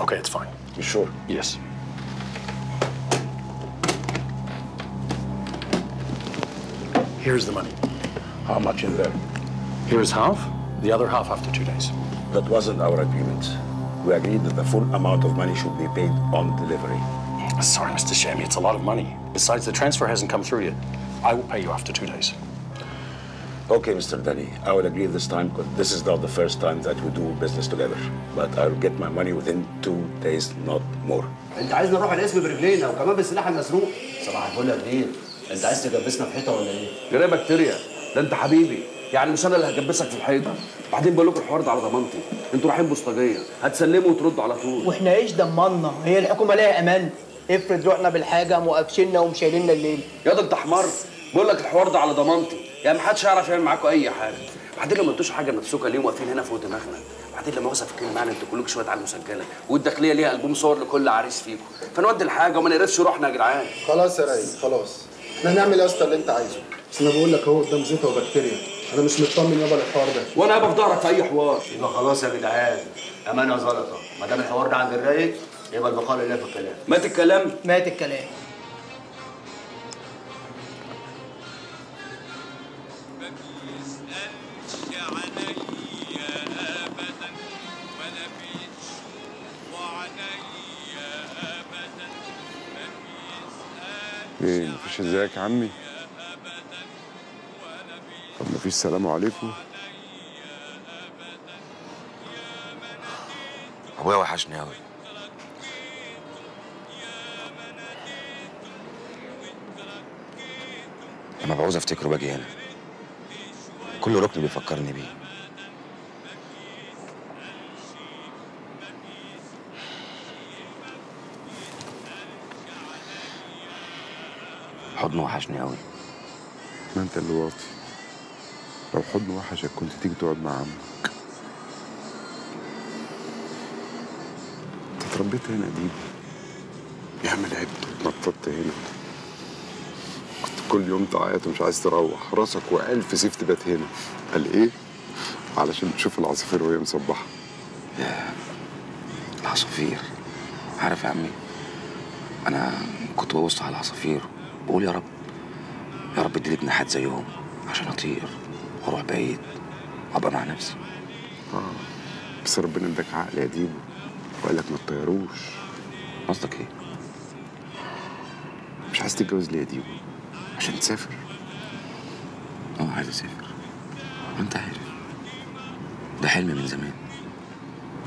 Okay, it's fine. You sure? Yes. Here's the money. How much in there? Here's half, the other half after 2 days. That wasn't our agreement. We agreed that the full amount of money should be paid on delivery. Sorry, Mr. Shami, it's a lot of money. Besides, the transfer hasn't come through yet. I will pay you after 2 days. Okay, Mr. Danny, I will agree this time because this is not the first time that we do business together. But I'll get my money within 2 days, not more. انت عايزنا نروح القسم برجلينا وكمان بالسلاح المسروق. صباح الفل يا كبير، انت عايز تجبسنا في حيطه ولا ايه؟ جرايه بكتيريا، ده انت حبيبي، يعني مش انا اللي هجبسك في الحيطه. بعدين بقول لكم الحوار ده على ضمانتي، انتوا رايحين بوسطجيه، هتسلموا وتردوا على طول. واحنا ايش ضمننا؟ هي الحكومه ليها امان؟ افرض رحنا بالحاجه وقفشنا ومشايليننا الليل. يا ده انت حمار، بقول لك الحوار ده على ضمانتي، يعني محدش هيعرف يعمل معاكم اي حاجه. بعدين لما انتوش حاجه نفسكم ليه واقفين هنا فوق دماغنا؟ بعدين لما وصف الكلمه معانا انتوا كلكم شويه على مسجله، والداخليه ليها البوم صور لكل عريس فيكم، فنودي الحاجه وما نقرفش روحنا يا جدعان. خلاص يا رايق خلاص، احنا هنعمل يا اسطى اللي انت عايزه، بس انا بقول لك اهو قدام زيطه وبكتيريا، انا مش مطمن يابا للحوار ده. وانا هبقى في ظهرك في اي حوار. يبقى خلاص يا جدعان، امانه زلطه، ما دام الحوار ده عند الرايق يبقى البقاء لله في الكلام. مات الكلام؟ مات الكلام. ايه مفيش ازيك يا عمي؟ طب مفيش سلام عليكم؟ ابويا وحشني قوي. لما بعوز افتكره باجي هنا، كل ركن بيفكرني بيه. حضنه وحشني قوي. ما انت اللي واطي، لو حضن وحشك كنت تيجي تقعد مع عمك. انت اتربيت هنا دي يا عم، لعبت واتنططت هنا، كنت كل يوم تعيط ومش عايز تروح، راسك والف سيف تبات هنا. قال ايه؟ علشان تشوف العصافير وهي مصبحه. يا العصافير، عارف يا عمي، انا كنت ببص على العصافير بقول يا رب، يا رب اديلي جناحات زيهم عشان اطير واروح بعيد وابقى مع نفسي. بس ربنا اداك عقل يا ديبو وقال لك ما تطيروش. قصدك ايه؟ مش عايز تتجوز ليه يا ديبو؟ عشان تسافر؟ عايز اسافر، وانت عارف ده حلم من زمان.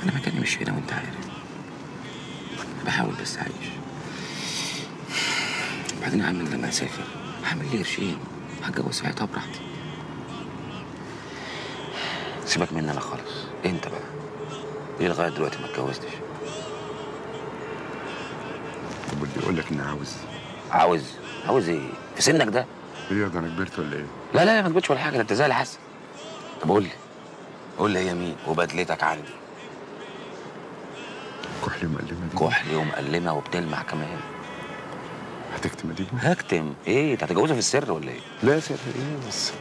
انا مكاني مش هنا وانت عارف، بحاول بس اعيش. بعدين يا عم لما اسافر هعمل لي قرشين، هتجوز ساعتها براحتي. سيبك مني انا خالص، انت بقى ليه لغايه دلوقتي ما اتجوزتش؟ طب واللي يقول لك اني عاوز؟ عاوز ايه؟ في سنك ده؟ ايه ده انا كبرت ولا ايه؟ لا ما كبرتش ولا حاجه، ده انت زي الحسن. طب قول لي هي مين وبدلتك عندي؟ كحلي ومقلمه دي؟ كحلي ومقلمه وبتلمع كمان. هتكتم يا ديبو؟ هكتم ايه؟ انت هتتجوزها في السر ولا ايه؟ لا سر ايه بس،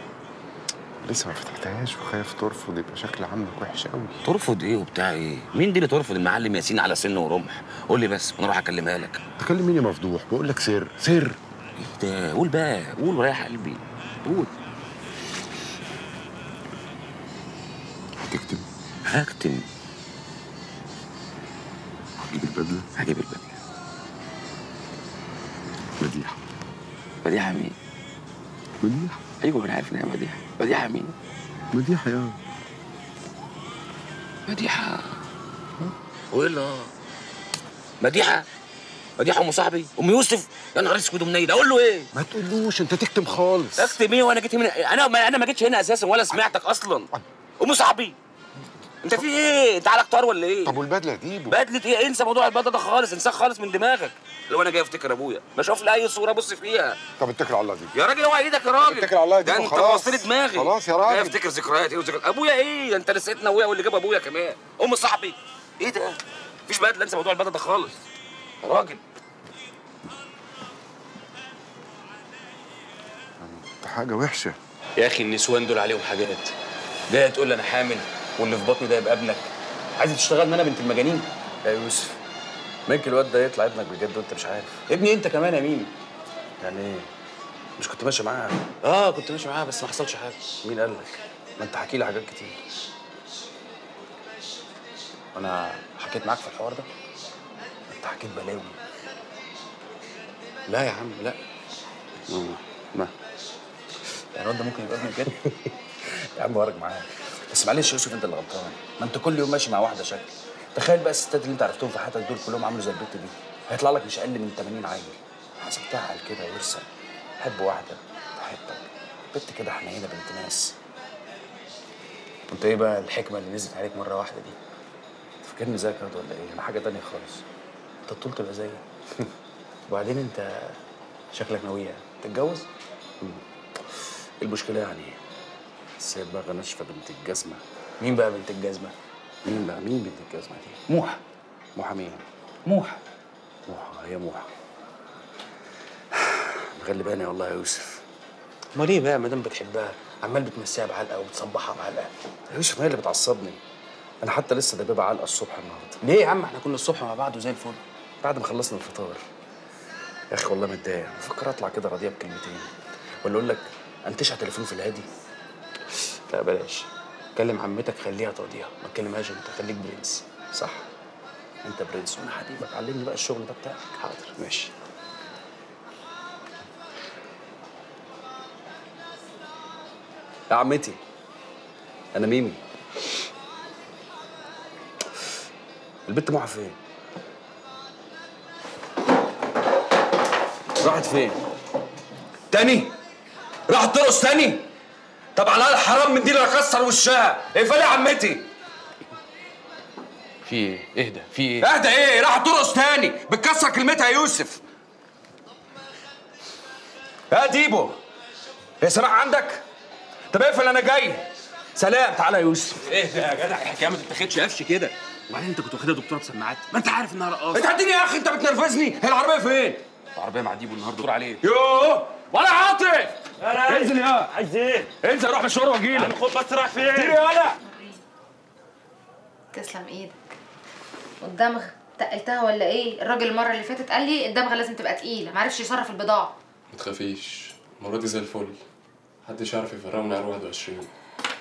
لسه ما فتحتهاش وخايف ترفض يبقى شكل عمك وحش قوي. ترفض ايه وبتاع ايه؟ مين دي اللي ترفض؟ المعلم ياسين على سن ورمح. قول لي بس وانا اروح اكلمها لك. تكلم مين يا مفضوح؟ بقول لك سر. ايه ده؟ قول بقى، قول وريح قلبي، قول. هتكتم؟ هكتم. هتجيب البدله؟ هجيب البدله. مديحه مين؟ مديحه؟ ايوه انا عارف انها مديحه. مديحه مين؟ مديحه يا مديحه. وايه اللي مديحه ام صاحبي، ام يوسف. يا نهار اسود ومنيل، اقول له ايه؟ ما تقولوش، انت تكتم خالص. اكتم ايه وانا جيت هنا؟ انا ما جيتش هنا اساسا ولا سمعتك اصلا. ام صاحبي، انت في ايه؟ انت على كتار ولا ايه؟ طب والبدله دي؟ بدله ايه؟ انسى موضوع البدله ده خالص، انساه خالص من دماغك. لو انا جاي افتكر ابويا بشوف لي اي صوره ابص فيها. طب اتكل على الله دي يا راجل، اوعى ايدك يا راجل. اتكل على الله دي. ده انت خلاص بوظت لي دماغي. خلاص يا راجل. جاي افتكر ذكريات ايه وذكريات ابويا ايه؟ انت نسيتنا ابويا واللي جاب ابويا كمان. ام صاحبي ايه ده؟ مفيش بدله، انسى موضوع البدله ده خالص يا راجل. حاجه وحشه يا اخي. النسوان دول عليهم حاجات، جايه تقول لي انا حامل واللي في بطني ده يبقى ابنك. عايزه تشتغل انا بنت المجانين؟ يا يوسف ممكن الواد ده يطلع ابنك بجد وانت مش عارف. ابني انت كمان يا ميمي. يعني ايه؟ مش كنت ماشي معاه؟ كنت ماشي معاها بس ما حصلش حاجه. مين قال لك؟ ما انت حكي لي حاجات كتير. انا حكيت معاك في الحوار ده؟ انت حكيت بلاوي. لا يا عم لا. ما يعني الواد ده ممكن يبقى ابني بجد؟ يا عم وارج معاك. بس معلش يا يوسف انت اللي غلطان. ما انت كل يوم ماشي مع واحده شكل. تخيل بقى الستات اللي انت عرفتهم في حياتك دول كلهم عملوا زي البت دي. هيطلع لك مش اقل من 80 عيل. عايزك تعقل كده وارسل. حب واحده تحبك. بنت كده حنينه بنت ناس. انت ايه بقى الحكمه اللي نزلت عليك مره واحده دي؟ فاكرني زيك كده ولا ايه؟ انا حاجه تانيه خالص. انت طول تبقى زيي. وبعدين انت شكلك ناويه تتجوز؟ المشكله يعني السيد بقى ناشفه بنت الجزمه. مين بقى بنت الجزمه؟ مين بقى؟ مين بنت الجزمه دي؟ موحه. موحه مين؟ موحه. موحه هي موحه. مغلباني والله يا يوسف. امال ايه بقى ما دام بتحبها عمال بتمسيها بعلقه وبتصبحها بعلقه؟ يا يوسف هي اللي بتعصبني. انا حتى لسه دبابه علقه الصبح النهارده. ليه يا عم احنا كنا الصبح مع بعض وزي الفل. بعد ما خلصنا الفطار. يا اخي والله متضايق. بفكر اطلع كده راضيه بكلمتين. ولا اقول لك انتشع تليفون في الهادي. لا بلاش. كلم عمتك خليها تقضيها، ما تكلمهاش انت، خليك برنس. صح. انت برنس وانا حبيبك. علمني بقى الشغل ده بتاعك. حاضر ماشي. يا عمتي انا ميمي. البت موحه فين؟ راحت فين؟ تاني؟ راحت ترقص تاني؟ طب على الحرام من دي اللي اكسر وشها، اقفلي يا عمتي. في ايه؟ اهدى، في ايه؟ اهدى ايه؟ راحت ترقص تاني، بتكسر كلمتها يا يوسف. يا ديبو هي سماع عندك؟ طب اقفل انا جاي. سلام. تعالى يا يوسف. اهدى يا جدع، الحكايه ما تتاخدش قفش كده. وبعدين انت كنت واخدها دكتوره بسماعات، ما انت عارف انها رقاصه. اتهديني يا اخي، انت بتنرفزني. هي العربيه فين؟ العربيه مع ديبو النهارده. دور عليه. يوه ولا عاطف. انزل يا. عايز ايه؟ انزل اروح مشوار واجيلك. خد بس رايح فين؟ كتير يالا. تسلم ايدك. والدمغ تقلتها ولا ايه؟ الراجل المره اللي فاتت قال لي الدمغه لازم تبقى تقيله، معرفش يصرف البضاعه. ما تخافيش، المره دي زي الفل. محدش يعرف يفرقوا من عيار 21.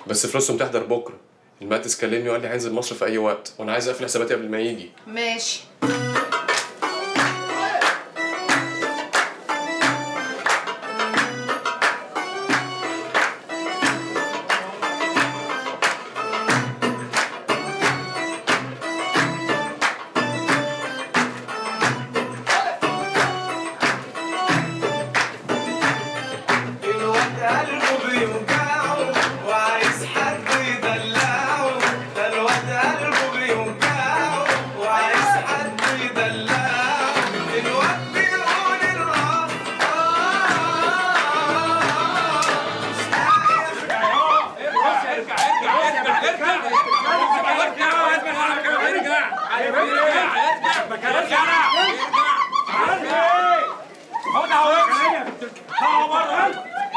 بس فلوسهم تحضر بكره. المهندس كلمني وقال لي هينزل مصر في اي وقت، وانا عايز اقفل حساباتي قبل ما يجي. ماشي.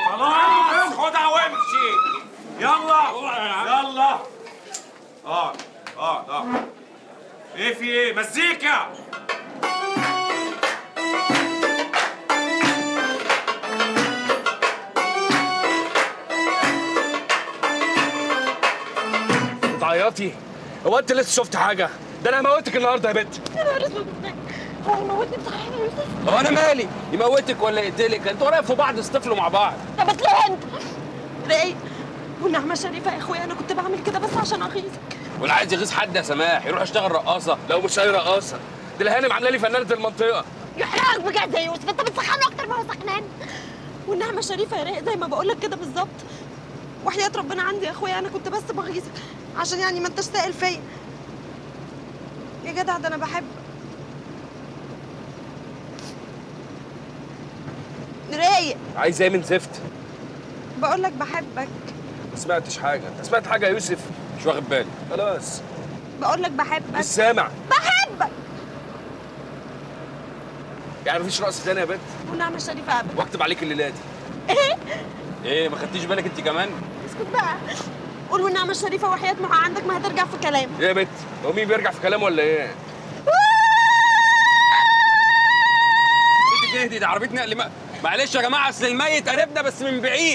خلاص خدها وامشي. يلا يلا. اقعد. ايه في ايه؟ مزيكا. بتعيطي؟ هو انت لسه شفت حاجه؟ ده انا هموتك النهارده يا بنت. يا نهار اسود. هو يموتني بصحيح يا يوسف؟ هو انا مالي؟ يموتك ولا يقتلك؟ انتوا واقفوا بعض اصطفلوا مع بعض. طب اتلهي انت. رايق. والنعمه شريفه يا اخويا، انا كنت بعمل كده بس عشان اغيظك. واللي عايز يغيظ حد يا سماح يروح يشتغل رقاصه، لو مش اي رقاصه. دي الهانم عامله لي فنانه المنطقه. يحرقك بجد يا يوسف، انت بتسخنه اكتر ما هو سخنان. والنعمه شريفه يا رايق زي ما بقول لك كده بالظبط. وحياه ربنا عندي يا اخويا انا كنت بس بغيظك عشان يعني ما انتش سائل فيا. يا جدع ده انا بحبك. رايق. عايز ايه من زفت؟ بقول لك بحبك. ما سمعتش حاجه. انت سمعت حاجه يا يوسف؟ مش واخد بالي. خلاص. بقول لك بحبك. مش سامع. بحبك. يعني مفيش رقص تاني يا بنت؟ والنعمه شريفه ابدا. واكتب عليك الليله دي. ايه ما خدتيش بالك انت كمان؟ اسكت بقى. قول والنعمه الشريفه وحياه محا عندك ما هترجع في كلامك. ايه يا بنت؟ هو مين بيرجع في كلامه ولا ايه؟ اهدي، دي عربيه نقل معلش يا جماعه، اصل الميت قريبنا بس من بعيد.